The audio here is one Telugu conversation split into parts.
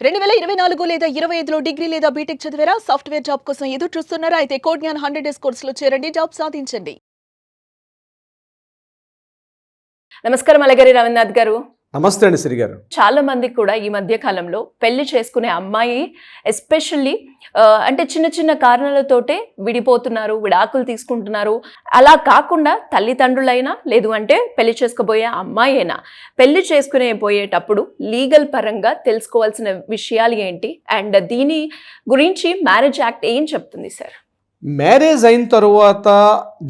2024 లేదా 25లో డిగ్రీ లేదా బీటెక్ చదివారా? సాఫ్ట్‌వేర్ జాబ్ కోసం ఎదురు చూస్తున్నారా? అయితే కోడ్ జ్ఞాన్ 100 డేస్ కోర్సులో చేరండి, జాబ్ సాధించండి. నమస్కారం అలగరి రవీంద్రనాథ్ గారు. నమస్తే అండి శ్రీ గారు. చాలా మంది కూడా ఈ మధ్య కాలంలో పెళ్లి చేసుకునే అమ్మాయి ఎస్పెషల్లీ అంటే చిన్న చిన్న కారణాలతోటే విడిపోతున్నారు, విడాకులు తీసుకుంటున్నారు. అలా కాకుండా తల్లిదండ్రులైనా లేదు అంటే పెళ్లి చేసుకోబోయే అమ్మాయి అయినా పెళ్లి చేసుకునే పోయేటప్పుడు లీగల్ పరంగా తెలుసుకోవాల్సిన విషయాలు ఏంటి అండ్ దీని గురించి మ్యారేజ్ యాక్ట్ ఏం చెప్తుంది సార్? మ్యారేజ్ అయిన తర్వాత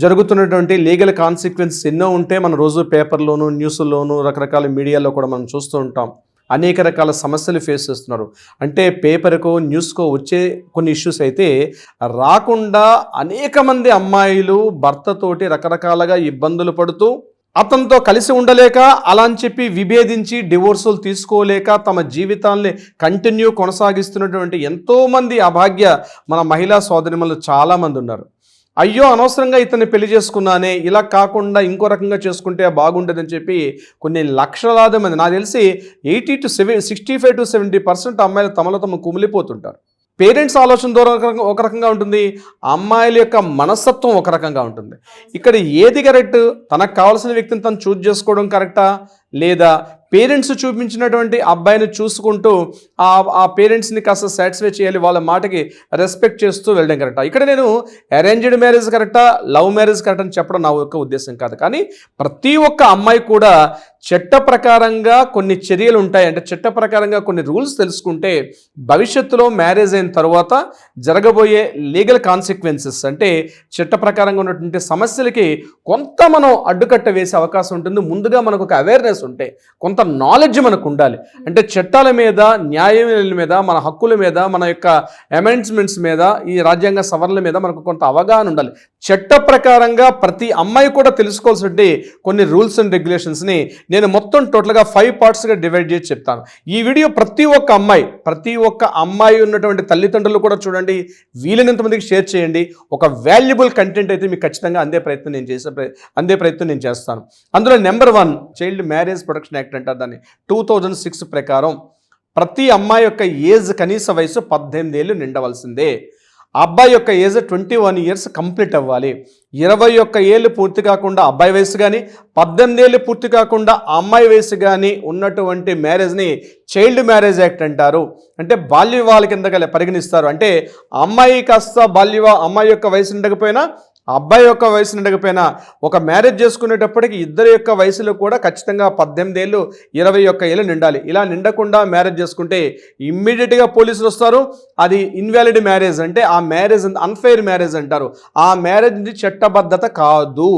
జరుగుతున్నటువంటి లీగల్ కాన్సిక్వెన్సెస్ ఎన్నో ఉంటే మన రోజు పేపర్లోను న్యూస్లోను రకరకాల మీడియాలో కూడా మనం చూస్తూ ఉంటాం. అనేక రకాల సమస్యలు ఫేస్ చేస్తున్నారు. అంటే పేపర్కో న్యూస్కో వచ్చే కొన్ని ఇష్యూస్ అయితే రాకుండా అనేక మంది అమ్మాయిలు భర్తతోటి రకరకాలుగా ఇబ్బందులు పడుతూ అతనితో కలిసి ఉండలేక అలా అని చెప్పి విభేదించి డివోర్సులు తీసుకోలేక తమ జీవితాల్ని కంటిన్యూ కొనసాగిస్తున్నటువంటి ఎంతోమంది అభాగ్య మన మహిళా సోదరిమణులు చాలామంది ఉన్నారు. అయ్యో అనవసరంగా ఇతన్ని పెళ్లి చేసుకున్నానే, ఇలా కాకుండా ఇంకో రకంగా చేసుకుంటే బాగుండదని చెప్పి కొన్ని లక్షలాది మంది, నాకు తెలిసి 65 to 70% అమ్మాయిలు తమలో తమ కుమిలిపోతుంటారు. పేరెంట్స్ ఆలోచన ద్వారా ఒక రకంగా ఉంటుంది, అమ్మాయిల యొక్క మనస్తత్వం ఒక రకంగా ఉంటుంది. ఇక్కడ ఏది కరెక్ట్? తనకు కావాల్సిన వ్యక్తిని తను చూజ్ చేసుకోవడం కరెక్టా, లేదా పేరెంట్స్ చూపించినటువంటి అబ్బాయిని చూసుకుంటూ ఆ పేరెంట్స్ని కాస్త సాటిస్ఫై చేయాలి, వాళ్ళ మాటకి రెస్పెక్ట్ చేస్తూ వెళ్ళడం కరెక్టా? ఇక్కడ నేను అరేంజ్డ్ మ్యారేజ్ కరెక్టా, లవ్ మ్యారేజ్ కరెక్ట్ అని చెప్పడం నా యొక్క ఉద్దేశం కాదు. కానీ ప్రతి ఒక్క అమ్మాయి కూడా చట్ట ప్రకారంగా కొన్ని చర్యలు ఉంటాయి. అంటే చట్ట ప్రకారంగా కొన్ని రూల్స్ తెలుసుకుంటే భవిష్యత్తులో మ్యారేజ్ అయిన తర్వాత జరగబోయే లీగల్ కాన్సిక్వెన్సెస్ అంటే చట్ట ప్రకారంగా ఉన్నటువంటి సమస్యలకి కొంత మనం అడ్డుకట్ట వేసే అవకాశం ఉంటుంది. ముందుగా మనకు ఒక అవేర్నెస్ ఉంటే, కొంత నాలెడ్జ్ మనకు ఉండాలి. అంటే చట్టాల మీద, న్యాయాల మీద, మన హక్కుల మీద, మన యొక్క అమెండ్మెంట్స్ మీద, ఈ రాజ్యాంగ సవరణల మీద మనకు కొంత అవగాహన ఉండాలి. చట్ట ప్రకారంగా ప్రతి అమ్మాయి కూడా తెలుసుకోవాల్సి కొన్ని రూల్స్ అండ్ రెగ్యులేషన్స్ని నేను మొత్తం టోటల్గా 5 పార్ట్స్గా డివైడ్ చేసి చెప్తాను. ఈ వీడియో ప్రతి ఒక్క అమ్మాయి ఉన్నటువంటి తల్లిదండ్రులు కూడా చూడండి, వీలైనంత మందికి షేర్ చేయండి. ఒక వాల్యుబుల్ కంటెంట్ అయితే మీకు ఖచ్చితంగా అందే ప్రయత్నం నేను చేస్తాను. అందులో number 1 child marriage protection act అంటారు దాన్ని. 2006 ప్రకారం ప్రతి అమ్మాయి యొక్క ఏజ్ కనీస వయసు 18 ఏళ్ళు నిండవలసిందే. అబ్బాయి యొక్క ఏజ్ 21 ఇయర్స్ కంప్లీట్ అవ్వాలి. 21 ఏళ్ళు పూర్తి కాకుండా అబ్బాయి వయసు కానీ, 18 ఏళ్ళు పూర్తి కాకుండా అమ్మాయి వయసు కానీ ఉన్నటువంటి మ్యారేజ్ని చైల్డ్ మ్యారేజ్ యాక్ట్ అంటారు. అంటే బాల్య వివాహాల కింద పరిగణిస్తారు. అంటే అమ్మాయి కాస్త అమ్మాయి యొక్క వయసు ఉండకపోయినా, అబ్బాయి యొక్క వయసు నిండకపోయినా ఒక మ్యారేజ్ చేసుకునేటప్పటికి ఇద్దరి యొక్క వయసులో కూడా ఖచ్చితంగా 18 ఏళ్ళు 21 ఏళ్ళు నిండాలి. ఇలా నిండకుండా మ్యారేజ్ చేసుకుంటే ఇమ్మీడియట్గా పోలీసులు వస్తారు. అది ఇన్వాలిడ్ మ్యారేజ్, అంటే ఆ మ్యారేజ్ అన్ఫెయిర్ మ్యారేజ్ అంటారు. ఆ మ్యారేజ్ చట్టబద్ధత కాదు.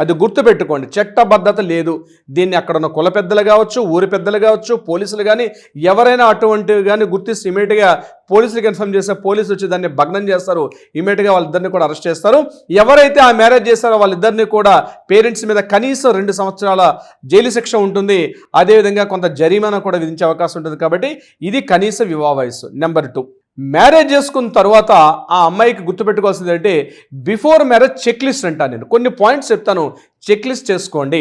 అది గుర్తుపెట్టుకోండి, చట్టబద్ధత లేదు. దీన్ని అక్కడ ఉన్న కుల పెద్దలు కావచ్చు, ఊరి పెద్దలు కావచ్చు, పోలీసులు కానీ ఎవరైనా అటువంటివి కానీ గుర్తిస్తే ఇమీడియట్గా పోలీసులకు ఇన్ఫార్మ్ చేస్తే పోలీసులు వచ్చి దాన్ని భగ్నం చేస్తారు. ఇమీడియట్గా వాళ్ళిద్దరిని కూడా అరెస్ట్ చేస్తారు. ఎవరైతే ఆ మ్యారేజ్ చేస్తారో వాళ్ళిద్దరిని కూడా పేరెంట్స్ మీద కనీసం 2 సంవత్సరాల జైలు శిక్ష ఉంటుంది. అదేవిధంగా కొంత జరిమానా కూడా విధించే అవకాశం ఉంటుంది. కాబట్టి ఇది కనీస వివాహ వయసు. నెంబర్ 2, మ్యారేజ్ చేసుకున్న తర్వాత ఆ అమ్మాయికి గుర్తుపెట్టుకోవాల్సింది అంటే బిఫోర్ మ్యారేజ్ చెక్ లిస్ట్ అంటాను నేను. కొన్ని పాయింట్స్ చెప్తాను, చెక్ లిస్ట్ చేసుకోండి.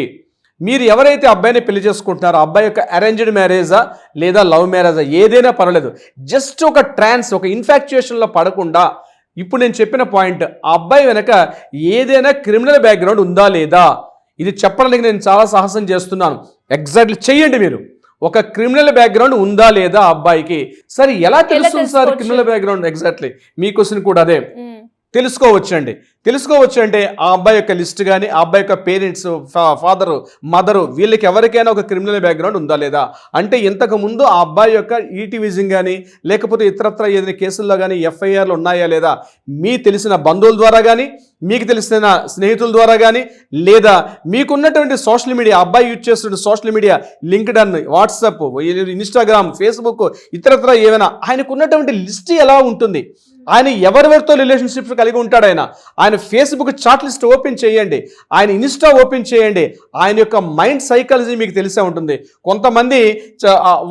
మీరు ఎవరైతే అబ్బాయిని పెళ్లి చేసుకుంటున్నారో అబ్బాయి యొక్క అరేంజ్డ్ మ్యారేజా లేదా లవ్ మ్యారేజా ఏదైనా పర్వాలేదు, జస్ట్ ఒక ఇన్ఫాక్చుయేషన్లో పడకుండా ఇప్పుడు నేను చెప్పిన పాయింట్, ఆ అబ్బాయి వెనక ఏదైనా క్రిమినల్ బ్యాక్గ్రౌండ్ ఉందా లేదా, ఇది చెప్పడానికి నేను చాలా సాహసం చేస్తున్నాను. ఎగ్జాక్ట్లీ చెయ్యండి మీరు. ఒక క్రిమినల్ బ్యాక్గ్రౌండ్ ఉందా లేదా అబ్బాయికి. సరే ఎలా తెలుస్తుంది సార్ క్రిమినల్ బ్యాక్గ్రౌండ్? ఎగ్జాక్ట్లీ మీ క్వశ్చన్ కూడా అదే. తెలుసుకోవచ్చు అంటే ఆ అబ్బాయి యొక్క లిస్ట్ కానీ, ఆ అబ్బాయి యొక్క పేరెంట్స్, ఫాదరు, మదరు, వీళ్ళకి ఎవరికైనా ఒక క్రిమినల్ బ్యాక్గ్రౌండ్ ఉందా లేదా. అంటే ఇంతకుముందు ఆ అబ్బాయి యొక్క ఈటీవిజింగ్ కానీ లేకపోతే ఇతరత్ర ఏదైనా కేసుల్లో కానీ ఎఫ్ఐఆర్లు ఉన్నాయా లేదా, మీ తెలిసిన బంధువుల ద్వారా కానీ, మీకు తెలిసిన స్నేహితుల ద్వారా కానీ, లేదా మీకున్నటువంటి సోషల్ మీడియా, అబ్బాయి యూజ్ చేస్తున్న social media, LinkedIn, WhatsApp, Instagram, Facebook, ఇతరత్ర ఏమైనా ఆయనకు ఉన్నటువంటి లిస్ట్ ఎలా ఉంటుంది. ఆయన ఎవరెవరితో రిలేషన్షిప్స్ కలిగి ఉంటాడు. ఆయన ఫేస్బుక్ చాట్ లిస్ట్ ఓపెన్ చేయండి, ఆయన ఇన్స్టా ఓపెన్ చేయండి. ఆయన యొక్క మైండ్ సైకాలజీ మీకు తెలిసే ఉంటుంది. కొంతమంది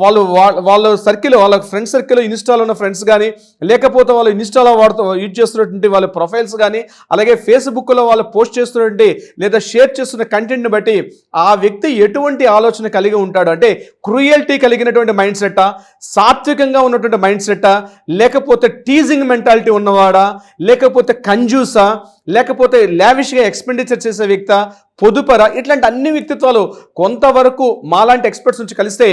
వాళ్ళ సర్కిల్, వాళ్ళ ఫ్రెండ్ సర్కిల్, ఇన్స్టాలో ఉన్న ఫ్రెండ్స్ కానీ, లేకపోతే వాళ్ళు ఇన్స్టాలో యూజ్ చేస్తున్నటువంటి వాళ్ళ ప్రొఫైల్స్ కానీ, అలాగే ఫేస్బుక్లో వాళ్ళు పోస్ట్ చేస్తున్నటువంటి లేదా షేర్ చేస్తున్న కంటెంట్ని బట్టి ఆ వ్యక్తి ఎటువంటి ఆలోచన కలిగి ఉంటాడు. అంటే క్రూయల్టీ కలిగినటువంటి మైండ్ సెట్టా, సాత్వికంగా ఉన్నటువంటి మైండ్ సెట్టా, లేకపోతే టీజింగ్ మెంటాలిటీ ఉన్నవాడా, లేకపోతే కంజూసా, లేకపోతే లావిష్గా ఎక్స్పెండిచర్ చేసే వ్యక్తి, పొదుపర, ఇట్లాంటి అన్ని వ్యక్తిత్వాలు కొంతవరకు మాలాంటి ఎక్స్పర్ట్స్ నుంచి కలిస్తే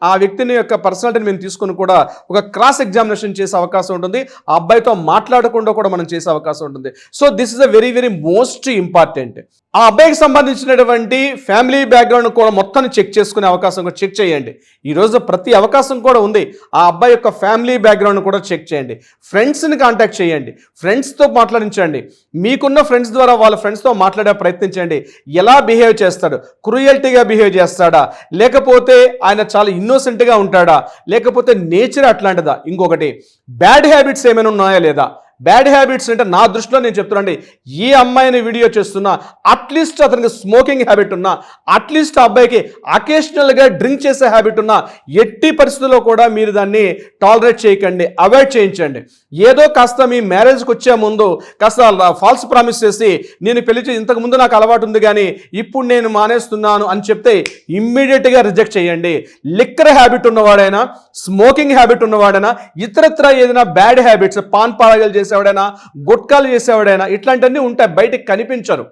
ఆ వ్యక్తిని యొక్క పర్సనాలిటీని మేము తీసుకుని కూడా ఒక క్రాస్ ఎగ్జామినేషన్ చేసే అవకాశం ఉంటుంది. ఆ అబ్బాయితో మాట్లాడకుండా కూడా మనం చేసే అవకాశం ఉంటుంది. So this is a very very most important. ఆ అబ్బాయికి సంబంధించినటువంటి ఫ్యామిలీ బ్యాక్గ్రౌండ్ కూడా మొత్తాన్ని చెక్ చేసుకునే అవకాశం కూడా చెక్ చేయండి. ఈరోజు ప్రతి అవకాశం కూడా ఉంది. ఆ అబ్బాయి యొక్క ఫ్యామిలీ బ్యాక్గ్రౌండ్ కూడా చెక్ చేయండి. ఫ్రెండ్స్ని కాంటాక్ట్ చేయండి, ఫ్రెండ్స్తో మాట్లాడించండి. మీకున్న ఫ్రెండ్స్ ద్వారా వాళ్ళ ఫ్రెండ్స్తో మాట్లాడే ప్రయత్నించండి. ఎలా బిహేవ్ చేస్తాడు, క్రూయల్టీగా బిహేవ్ చేస్తాడా, లేకపోతే ఆయన చాలా ఇన్నోసెంట్గా ఉంటాడా, లేకపోతే నేచర్ అట్లాంటిదా. ఇంకొకటి, బ్యాడ్ హ్యాబిట్స్ ఏమైనా ఉన్నాయా లేదా. బ్యాడ్ హ్యాబిట్స్ అంటే నా దృష్టిలో నేను చెప్తున్నాండి, ఈ అమ్మాయిని వీడియో చేస్తున్నా, అట్లీస్ట్ అతనికి స్మోకింగ్ హ్యాబిట్ ఉన్నా, అట్లీస్ట్ ఆ అబ్బాయికి అకేషనల్గా డ్రింక్ చేసే హ్యాబిట్ ఉన్నా, ఎట్టి పరిస్థితుల్లో కూడా మీరు దాన్ని టాలరేట్ చేయకండి, అవాయిడ్ చేయించండి. ఏదో కాస్త మీ మ్యారేజ్కి వచ్చే ముందు కాస్త ఫాల్స్ ప్రామిస్ చేసి నేను పెళ్లి ఇంతకు ముందు నాకు అలవాటు ఉంది కానీ ఇప్పుడు నేను మానేస్తున్నాను అని చెప్తే ఇమ్మీడియట్గా రిజెక్ట్ చేయండి. లిక్కర్ హ్యాబిట్ ఉన్నవాడైనా, స్మోకింగ్ హ్యాబిట్ ఉన్నవాడైనా, ఇతరత్ర ఏదైనా బ్యాడ్ హ్యాబిట్స్, పాన్ పారగలు చేసేవాడైనా, గుట్కాలు చేసేవాడైనా, ఇట్లాంటివన్నీ ఉంటాయి, బయటకు కనిపించరు.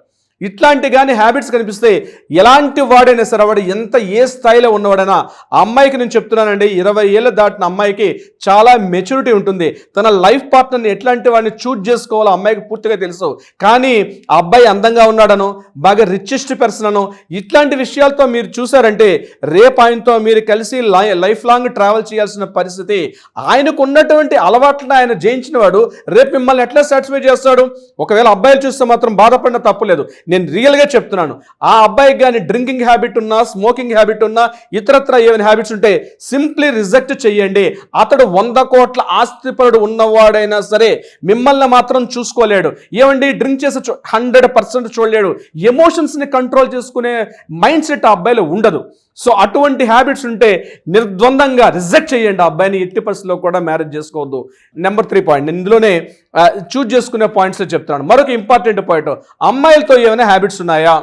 ఇట్లాంటి కానీ హ్యాబిట్స్ కనిపిస్తే ఎలాంటి వాడైనా సరే, వాడు ఎంత ఏ స్థాయిలో ఉన్నవాడైనా, ఆ అమ్మాయికి నేను చెప్తున్నానండి, 20 ఏళ్ళు దాటిన అమ్మాయికి చాలా మెచ్యూరిటీ ఉంటుంది. తన లైఫ్ పార్ట్నర్ని ఎట్లాంటి వాడిని చూజ్ చేసుకోవాలో అమ్మాయికి పూర్తిగా తెలుసు. కానీ ఆ అబ్బాయి అందంగా ఉన్నాడను, బాగా రిచెస్ట్ పర్సన్ అను, ఇట్లాంటి విషయాలతో మీరు చూసారంటే రేపు ఆయనతో మీరు కలిసి లైఫ్ లాంగ్ ట్రావెల్ చేయాల్సిన పరిస్థితి. ఆయనకు ఉన్నటువంటి అలవాట్లను ఆయన జయించిన వాడు రేపు మిమ్మల్ని ఎట్లా సాటిస్ఫై చేస్తాడు. ఒకవేళ అబ్బాయిలు చూస్తే మాత్రం బాధపడిన తప్పులేదు. నేను రియల్గా చెప్తున్నాను, ఆ అబ్బాయికి కానీ డ్రింకింగ్ హ్యాబిట్ ఉన్నా, స్మోకింగ్ హ్యాబిట్ ఉన్నా, ఇతరత్ర ఏమైనా హ్యాబిట్స్ ఉంటే సింప్లీ రిజెక్ట్ చేయండి. అతడు 100 కోట్ల ఆస్తిపరుడు ఉన్నవాడైనా సరే మిమ్మల్ని మాత్రం చూసుకోలేడు. ఏమండి, డ్రింక్ చేసి 100% చూడలేడు. ఎమోషన్స్ని కంట్రోల్ చేసుకునే మైండ్ సెట్ ఆ అబ్బాయిలో ఉండదు. సో అటువంటి హ్యాబిట్స్ ఉంటే నిర్ద్వందంగా రిజెక్ట్ చేయండి. ఆ అబ్బాయిని ఎట్టి పరిస్థితుల్లో కూడా మ్యారేజ్ చేసుకోవద్దు. నెంబర్ 3 పాయింట్, నేను ఇందులోనే చూజ్ చేసుకునే పాయింట్స్లో చెప్తాను. మరొక ఇంపార్టెంట్ పాయింట్, అమ్మాయిలతో ఏమైనా హ్యాబిట్స్ ఉన్నాయా.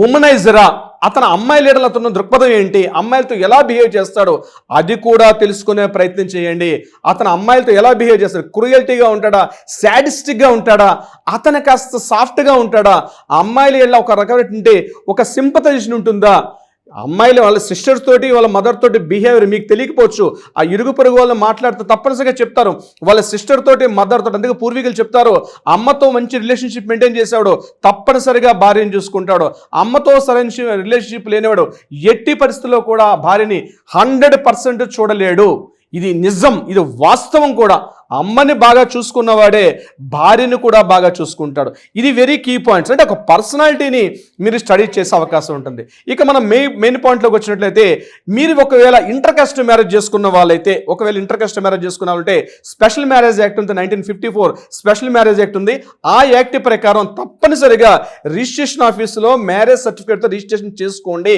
ఉమనైజరా, అతను అమ్మాయి లీడర్లతో ఉన్న దృక్పథం ఏంటి, అమ్మాయిలతో ఎలా బిహేవ్ చేస్తాడో అది కూడా తెలుసుకునే ప్రయత్నం చేయండి. అతను అమ్మాయిలతో ఎలా బిహేవ్ చేస్తాడు, క్రూయల్టీగా ఉంటాడా, సాడిస్టిక్గా ఉంటాడా, అతను కాస్త సాఫ్ట్గా ఉంటాడా, అమ్మాయిలు ఎలా ఒక రకమైనటువంటి ఒక సింపథైజేషన్ ఉంటుందా. అమ్మాయిలు వాళ్ళ సిస్టర్స్ తోటి, వాళ్ళ మదర్ తోటి బిహేవియర్ మీకు తెలియకపోవచ్చు. ఆ ఇరుగు పొరుగు వాళ్ళు మాట్లాడుతూ తప్పనిసరిగా చెప్తారు వాళ్ళ సిస్టర్ తోటి, మదర్ తోటి. అందుకే పూర్వీకులు చెప్తారు, అమ్మతో మంచి రిలేషన్షిప్ మెయింటైన్ చేసేవాడు తప్పనిసరిగా భార్యను చూసుకుంటాడు. అమ్మతో సరైన రిలేషన్షిప్ లేనివాడు ఎట్టి పరిస్థితుల్లో కూడా భార్యని 100% చూడలేడు. ఇది నిజం, ఇది వాస్తవం కూడా. అమ్మని బాగా చూసుకున్నవాడే భార్యను కూడా బాగా చూసుకుంటాడు. ఇది వెరీ కీ పాయింట్స్. అంటే ఒక పర్సనాలిటీని మీరు స్టడీ చేసే అవకాశం ఉంటుంది. ఇక మనం మెయిన్ పాయింట్లోకి వచ్చినట్లయితే, మీరు ఒకవేళ ఇంటర్ కాస్ట్ మ్యారేజ్ చేసుకున్న వాళ్ళైతే, స్పెషల్ మ్యారేజ్ యాక్ట్ ఉంది, 1954 స్పెషల్ మ్యారేజ్ యాక్ట్ ఉంది. ఆ యాక్ట్ ప్రకారం తప్పనిసరిగా రిజిస్ట్రేషన్ ఆఫీసులో మ్యారేజ్ సర్టిఫికేట్తో రిజిస్ట్రేషన్ చేసుకోండి.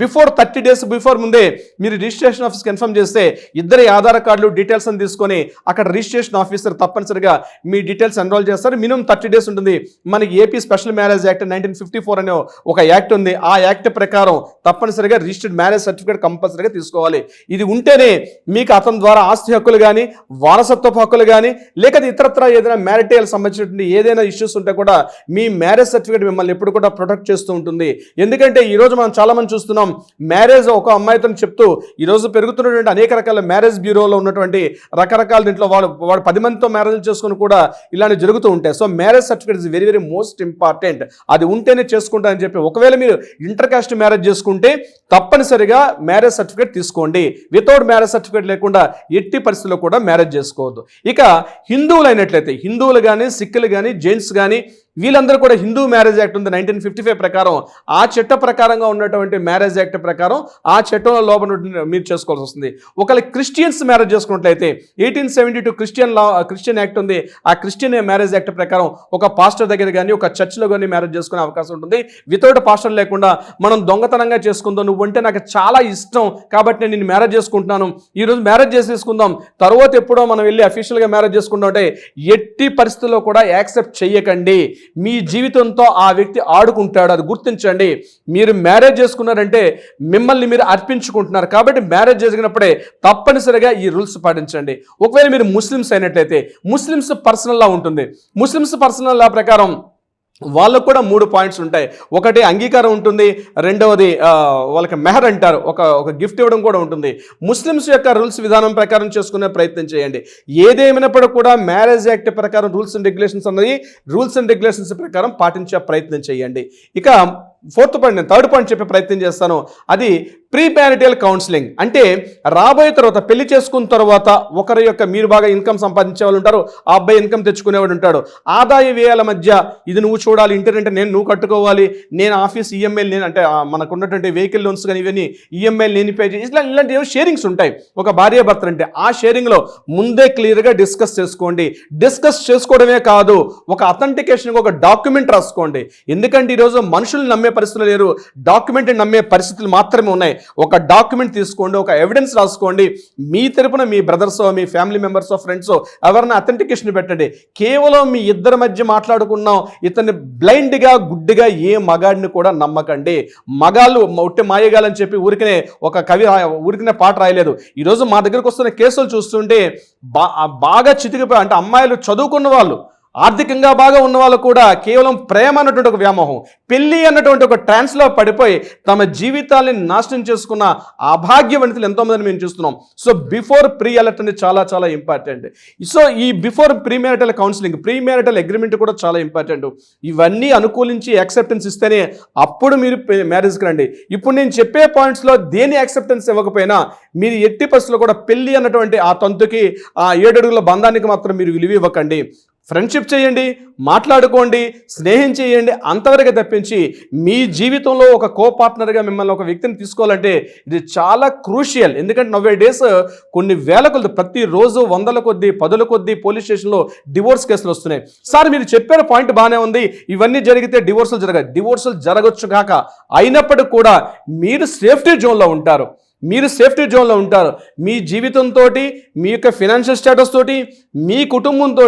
బిఫోర్ 30 days బిఫోర్ ముందే మీరు రిజిస్ట్రేషన్ ఆఫీస్ కన్ఫర్మ్ చేస్తే ఇద్దరి ఆధార్ కార్డులు డీటెయిల్స్ అని తీసుకొని అక్కడ రిజిస్ట్రేషన్ ఆఫీసర్ తప్పనిసరిగా మీ డీటెయిల్స్ ఎన్రోల్ చేస్తారు. మినిమం 30 days ఉంటుంది. మనకి ఏపీ స్పెషల్ మ్యారేజ్ యాక్ట్ 1954 అనే ఒక యాక్ట్ ఉంది. ఆ యాక్ట్ ప్రకారం తప్పనిసరిగా రిజిస్టర్డ్ మ్యారేజ్ సర్టిఫికేట్ కంపల్సరీగా తీసుకోవాలి. ఇది ఉంటేనే మీకు అతని ద్వారా ఆస్తి హక్కులు కానీ, వారసత్వపు హక్కులు కానీ, లేక ఇతరత్ర ఏదైనా మ్యారిటల్ సంబంధించినటువంటి ఏదైనా ఇష్యూస్ ఉంటే కూడా మీ మ్యారేజ్ సర్టిఫికేట్ మిమ్మల్ని ఎప్పుడు కూడా ప్రొటెక్ట్ చేస్తూ ఉంటుంది. ఎందుకంటే ఈరోజు మనం చాలా మంది చూస్తున్నాం, మ్యారేజ్ ఒక అమ్మాయితో చెప్తూ ఈరోజు పెరుగుతున్నటువంటి అనేక రకాల మ్యారేజ్ బ్యూరోలో ఉన్నటువంటి రకరకాల దీంట్లో వాడు 10 మందితో మ్యారేజ్ చేసుకుని కూడా ఇలాంటివి జరుగుతూ ఉంటాయి. So marriage certificate is very very most important. అది ఉంటేనే చేసుకుంటారని చెప్పి, ఒకవేళ మీరు ఇంటర్ కాస్ట్ మ్యారేజ్ చేసుకుంటే తప్పనిసరిగా మ్యారేజ్ సర్టిఫికేట్ తీసుకోండి. వితౌట్ మ్యారేజ్ సర్టిఫికేట్ లేకుండా ఎట్టి పరిస్థితుల్లో కూడా మ్యారేజ్ చేసుకోవద్దు. ఇక హిందువులు అయినట్లయితే, హిందువులు కానీ, సిక్కులు కానీ, జైన్స్ కానీ, వీళ్ళందరూ కూడా హిందూ మ్యారేజ్ యాక్ట్ ఉంది 1955 ప్రకారం. ఆ చట్ట ప్రకారంగా ఉన్నటువంటి మ్యారేజ్ యాక్ట్ ప్రకారం ఆ చట్టంలో లోపల మీరు చేసుకోవాల్సి వస్తుంది. ఒకవేళ క్రిస్టియన్స్ మ్యారేజ్ చేసుకున్నట్లయితే 1872 క్రిస్టియన్ యాక్ట్ ఉంది. ఆ క్రిస్టియన్ మ్యారేజ్ యాక్ట్ ప్రకారం ఒక పాస్టర్ దగ్గర కానీ ఒక చర్చ్లో కానీ మ్యారేజ్ చేసుకునే అవకాశం ఉంటుంది. వితౌట్ పాస్టర్ లేకుండా మనం దొంగతనంగా చేసుకుందాం, నువ్వంటే నాకు చాలా ఇష్టం కాబట్టి నేను నిన్ను మ్యారేజ్ చేసుకుంటున్నాను, ఈరోజు మ్యారేజ్ చేసేసుకుందాం, తర్వాత ఎప్పుడో మనం వెళ్ళి అఫీషియల్గా మ్యారేజ్ చేసుకుంటాం అంటే ఎట్టి పరిస్థితుల్లో కూడా యాక్సెప్ట్ చేయకండి. మీ జీవితంతో ఆ వ్యక్తి ఆడుకుంటాడు, అది గుర్తించండి. మీరు మ్యారేజ్ చేసుకున్నారంటే మిమ్మల్ని మీరు అర్పించుకుంటున్నారు కాబట్టి మ్యారేజ్ జరిగినప్పుడే తప్పనిసరిగా ఈ రూల్స్ పాటించండి. ఒకవేళ మీరు ముస్లిమ్స్ అయినట్లయితే ముస్లిమ్స్ పర్సనల్ లా ఉంటుంది. ముస్లిమ్స్ పర్సనల్ లా ప్రకారం వాళ్ళకు కూడా 3 పాయింట్స్ ఉంటాయి. ఒకటి అంగీకారం ఉంటుంది, రెండవది వాళ్ళకి మెహర్ అంటారు, ఒక గిఫ్ట్ ఇవ్వడం కూడా ఉంటుంది. ముస్లిమ్స్ యొక్క రూల్స్ విధానం ప్రకారం చేసుకునే ప్రయత్నం చేయండి. ఏదేమైనప్పటికీ కూడా మ్యారేజ్ యాక్ట్ ప్రకారం రూల్స్ అండ్ రెగ్యులేషన్స్ అన్నది రూల్స్ అండ్ రెగ్యులేషన్స్ ప్రకారం పాటించే ప్రయత్నం చేయండి. ఇక నేను థర్డ్ పాయింట్ చెప్పే ప్రయత్నం చేస్తాను. అది ప్రీ మ్యారిటల్ కౌన్సిలింగ్. అంటే రాబోయే తర్వాత పెళ్లి చేసుకున్న తర్వాత ఒకరి యొక్క మీరు బాగా ఇన్కమ్ సంపాదించే వాళ్ళు ఉంటారు, ఆ అబ్బాయి ఇన్కమ్ తెచ్చుకునేవాడు ఉంటాడు. ఆదాయ వ్యయాల మధ్య ఇది నువ్వు చూడాలి, ఇంటర్నెట్ నువ్వు కట్టుకోవాలి, నేను ఆఫీస్ ఈఎంఐలు నేను అంటే మనకు ఉన్నటువంటి వెహికల్ లోన్స్ కానీ ఇవన్నీ ఈఎంఐలు నేను పే చేసి ఇలాంటి షేరింగ్స్ ఉంటాయి. ఒక భార్య భర్తలు అంటే ఆ షేరింగ్లో ముందే క్లియర్గా డిస్కస్ చేసుకోండి. డిస్కస్ చేసుకోవడమే కాదు, ఒక అథెంటికేషన్ ఒక డాక్యుమెంట్ రాసుకోండి. ఎందుకంటే ఈరోజు మనుషులు నమ్మే పరిస్థితులు లేరు, డాక్యుమెంట్ నమ్మే పరిస్థితులు మాత్రమే ఉన్నాయి. ఒక డాక్యుమెంట్ తీసుకోండి, ఒక ఎవిడెన్స్ రాసుకోండి. మీ తరపున మీ బ్రదర్స్, మీ ఫ్యామిలీ మెంబర్స్, ఫ్రెండ్స్ ఎవరైనా అథెంటికేషన్ పెట్టండి. కేవలం మీ ఇద్దరి మధ్య మాట్లాడుకున్నాం, ఇతన్ని బ్లైండ్గా గుడ్డిగా ఏ మగాడిని కూడా నమ్మకండి. మగాళ్ళు ఒట్టి మాయగాలని చెప్పి ఊరికనే ఒక కవి ఊరికనే పాట రాయలేదు. ఈరోజు మా దగ్గరకు వస్తున్న కేసులు చూస్తుంటే బాగా చితికిపోయి అంటే అమ్మాయిలు చదువుకున్న వాళ్ళు, ఆర్థికంగా బాగా ఉన్న వాళ్ళు కూడా కేవలం ప్రేమ అన్నటువంటి ఒక వ్యామోహం, పెళ్లి అన్నటువంటి ఒక ట్రాన్స్లో పడిపోయి తమ జీవితాన్ని నాశనం చేసుకున్న అభాగ్యవంతులు ఎంతోమందిని మేము చూస్తున్నాం. సో బిఫోర్ ప్రీ అలర్ట్ అనేది చాలా చాలా ఇంపార్టెంట్. సో ఈ before pre marital counselling, pre marital agreement కూడా చాలా ఇంపార్టెంట్. ఇవన్నీ అనుకూలించి యాక్సెప్టెన్స్ ఇస్తేనే అప్పుడు మీరు మ్యారేజ్కి రండి. ఇప్పుడు నేను చెప్పే పాయింట్స్లో దేని యాక్సెప్టెన్స్ ఇవ్వకపోయినా మీరు ఎట్టి పరిస్థితుల్లో కూడా పెళ్లి అన్నటువంటి ఆ తంతుకి, ఆ 7 అడుగుల బంధానికి మాత్రం మీరు విలువ ఇవ్వకండి. ఫ్రెండ్షిప్ చేయండి, మాట్లాడుకోండి, స్నేహం చేయండి, అంతవరకు తప్పించి మీ జీవితంలో ఒక కో పార్ట్నర్గా మిమ్మల్ని ఒక వ్యక్తిని తీసుకోవాలంటే ఇది చాలా క్రూషియల్. ఎందుకంటే నవ్వే డేస్ కొన్ని వేల కొద్ది ప్రతిరోజు 100ల కొద్దీ 10ల కొద్దీ పోలీస్ స్టేషన్లో డివోర్స్ కేసులు వస్తున్నాయి. సార్ మీరు చెప్పారు పాయింట్ బాగానే ఉంది, ఇవన్నీ జరిగితే డివోర్సులు జరగచ్చు కాక అయినప్పటికీ కూడా మీరు సేఫ్టీ జోన్లో ఉంటారు. మీ జీవితంతో, మీ యొక్క ఫినాన్షియల్ స్టేటస్ తోటి, మీ కుటుంబంతో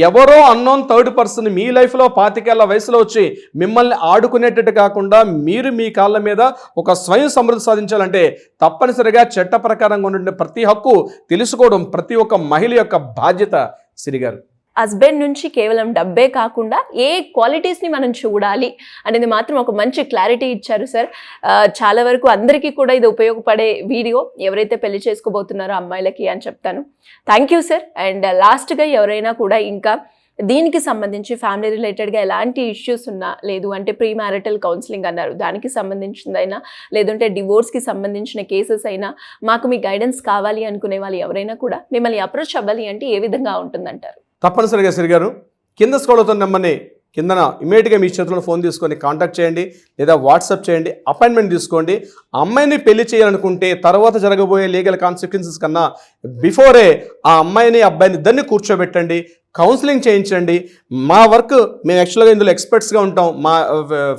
ఎవరో అన్నోన్ థర్డ్ పర్సన్ మీ లైఫ్లో 25 ఏళ్ల వయసులో వచ్చి మిమ్మల్ని ఆడుకునేటట్టు కాకుండా మీరు మీ కాళ్ళ మీద ఒక స్వయం సమృద్ధి సాధించాలంటే తప్పనిసరిగా చట్ట ప్రకారంగా ఉండే ప్రతి హక్కు తెలుసుకోవడం ప్రతి ఒక్క మహిళ యొక్క బాధ్యత. సిరిగారు, హస్బెండ్ నుంచి కేవలం డబ్బే కాకుండా ఏ క్వాలిటీస్ని మనం చూడాలి అనేది మాత్రం ఒక మంచి క్లారిటీ ఇచ్చారు సార్. చాలా వరకు అందరికీ కూడా ఇది ఉపయోగపడే వీడియో, ఎవరైతే పెళ్లి చేసుకోబోతున్నారో అమ్మాయిలకి అని చెప్తాను. Thank you sir. అండ్ లాస్ట్గా ఎవరైనా కూడా ఇంకా దీనికి సంబంధించి ఫ్యామిలీ రిలేటెడ్గా ఎలాంటి ఇష్యూస్ ఉన్నా, లేదు అంటే ప్రీ మ్యారిటల్ కౌన్సిలింగ్ అన్నారు, దానికి సంబంధించిందైనా, లేదంటే డివోర్స్కి సంబంధించిన కేసెస్ అయినా, మాకు మీ గైడెన్స్ కావాలి అనుకునే వాళ్ళు ఎవరైనా కూడా మిమ్మల్ని అప్రోచ్ అవ్వాలి అంటే ఏ విధంగా ఉంటుందంటారు? తప్పనిసరిగా సిరిగారు, కింద స్క్రోల్ అవుతున్న నెంబర్ని కిందన ఇమీడియట్గా మీ చేతిలో ఫోన్ తీసుకొని కాంటాక్ట్ చేయండి, లేదా వాట్సాప్ చేయండి, అపాయింట్మెంట్ తీసుకోండి. అమ్మాయిని పెళ్లి చేయాలనుకుంటే తర్వాత జరగబోయే లీగల్ కాన్సిక్వెన్సెస్ కన్నా బిఫోరే ఆ అమ్మాయిని అబ్బాయిని ఇద్దరిని కూర్చోబెట్టండి, కౌన్సిలింగ్ చేయించండి. మా వర్క్ మేము యాక్చువల్గా ఇందులో ఎక్స్పర్ట్స్గా ఉంటాం. మా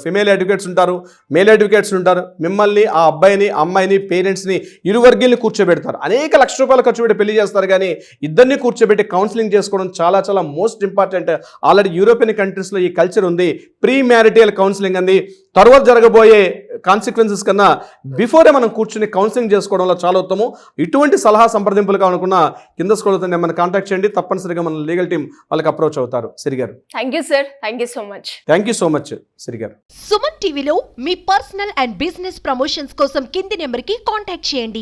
ఫిమేల్ అడ్వకేట్స్ ఉంటారు, మేల్ అడ్వకేట్స్ ఉంటారు. మిమ్మల్ని ఆ అబ్బాయిని అమ్మాయిని పేరెంట్స్ని ఇరు వర్గీయుల్ని కూర్చోబెడతారు. అనేక లక్షల రూపాయలు ఖర్చు పెట్టి పెళ్లి చేస్తారు, కానీ ఇద్దరిని కూర్చోబెట్టి కౌన్సిలింగ్ చేసుకోవడం చాలా చాలా మోస్ట్ ఇంపార్టెంట్. ఆల్రెడీ యూరోపియన్ కంట్రీస్లో ఈ కల్చర్ ఉంది. ప్రీ మ్యారిటల్ కౌన్సిలింగ్ అంది. తర్వాత జరగబోయే కాన్సిక్వెన్సెస్ కన్నా బిఫోరే మనం కూర్చుని కౌన్సిలింగ్ చేసుకోవడంలో చాలా ఉత్తమం. ఇటువంటి సలహా సంప్రదింపులు కానుకున్న కింద స్క్రోల్ అవుతుంది నెంబర్ని కాంటాక్ట్ చేయండి. తప్పనిసరిగా మన లీగల్ టీం వాళ్ళకి అప్రోచ్ అవుతారు. సిరిగారు, thank you sir. Thank you so much. Thank you so much సిరిగారు. సుమన్ టీవీలో మీ పర్సనల్ అండ్ బిజినెస్ ప్రమోషన్స్ కోసం కింది నెంబర్కి కాంటాక్ట్ చేయండి.